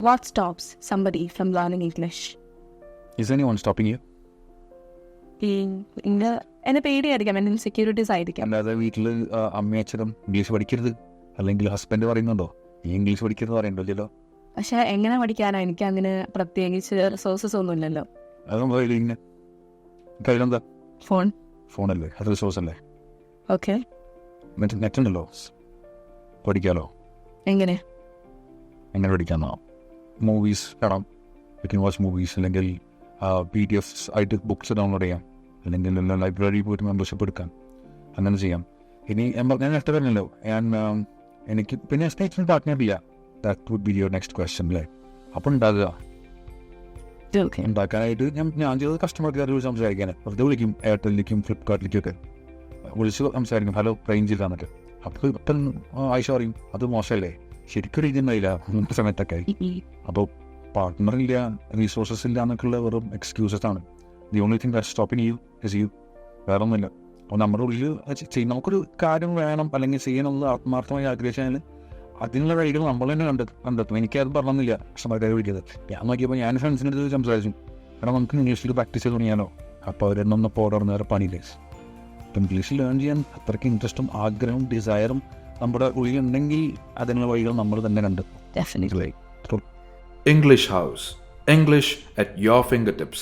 What stops somebody from learning English? Is anyone stopping you? എന്നെ പേടിയായിരിക്കാം, എൻ്റെ insecurities ആയിരിക്കാം. അല്ലാതെ വീട്ടിൽ അമ്മയും അച്ഛനും ഇംഗ്ലീഷ് പഠിക്കരുത് അല്ലെങ്കിൽ ഹസ്ബൻഡ് പറയുന്നുണ്ടോ നീ ഇംഗ്ലീഷ് പഠിക്കരുത് പറയണ്ടല്ലോ? പക്ഷെ എങ്ങനെ പഠിക്കാനാ? എനിക്ക് അങ്ങനെ പ്രത്യേകിച്ച് റിസോഴ്സസ് ഒന്നും ഇല്ലല്ലോ. അത് ഇങ്ങനെ കയ്യിലെന്താ? ഫോണല്ലേ, അത് റിസോഴ്സ് അല്ലേ? ഓക്കെ, നെറ്റ് ഉണ്ടല്ലോ, പഠിക്കാലോ. എങ്ങനെ പഠിക്കാമെന്നോ? മൂവീസ് കാണാം, യു ക്യാൻ വാച്ച് മൂവീസ്. അല്ലെങ്കിൽ PDF ആയിട്ട് ബുക്സ് ഡൗൺലോഡ് ചെയ്യാം, അല്ലെങ്കിൽ ലൈബ്രറി പോയിട്ട് മെമ്പർഷിപ്പ് എടുക്കാം, അങ്ങനെ ചെയ്യാം. ഇനി ഞാൻ നേരത്തെ പറഞ്ഞല്ലോ, എനിക്ക് പിന്നെ സ്റ്റേറ്റ്മെൻറ്റ് ആക്കിയില്ല. That would be your next question അല്ലേ? അപ്പം ഉണ്ടാക്കാനായിട്ട് ഞാൻ ചെയ്തത് കസ്റ്റമർ കെയറിൽ സംസാരിക്കാൻ. വെറുതെ വിളിക്കും, എയർടെല്ലിലേക്കും ഫ്ലിപ്കാർട്ടിലേക്കൊക്കെ വിളിച്ച് സംസാരിക്കും, ഹലോ റേഞ്ചില്ലാന്നൊക്കെ. അപ്പോൾ ഇപ്പം ആയിഷ പറയും അത് മോശമല്ലേ, ശരിക്കും രീതി ഉണ്ടായില്ല അങ്ങനത്തെ സമയത്തൊക്കെ. അപ്പോൾ പാർട്ട്ണറില്ല, റിസോഴ്സസ് ഇല്ല എന്നൊക്കെയുള്ള വെറും എക്സ്ക്യൂസസ് ആണ്. The only thing that stopping you is you, വേറെ ഒന്നുമില്ല. അപ്പോൾ നമ്മുടെ ഉള്ളിൽ നമുക്കൊരു കാര്യം വേണം അല്ലെങ്കിൽ ചെയ്യണമെന്ന് ആത്മാർത്ഥമായി ആഗ്രഹിച്ചാൽ അതിനുള്ള വഴികൾ നമ്മൾ തന്നെ കണ്ടെത്തും. എനിക്കത് പറഞ്ഞില്ല കസ്റ്റമർ വിളിക്കുന്നത്. ഞാൻ നോക്കിയപ്പോൾ ഞാൻ ഫ്രണ്ട്സിൻ്റെ അടുത്ത് സംസാരിച്ചു, കാരണം നമുക്ക് ഇംഗ്ലീഷിൽ പ്രാക്ടീസ് ചെയ്ത് തുടങ്ങിയാലോ. അപ്പോൾ അവരെന്നൊന്ന് പോടർന്ന് വേറെ പണിയില്ലേ. അപ്പം ഇംഗ്ലീഷ് ലേൺ ചെയ്യാൻ അത്രയ്ക്ക് ഇൻട്രസ്റ്റും ആഗ്രഹവും ഡിസയറും നമ്മുടെ ഉള്ളിലുണ്ടെങ്കിൽ അതിനുള്ള വഴികൾ നമ്മൾ തന്നെ കണ്ടെത്തും. Definitely. English House. English at your fingertips.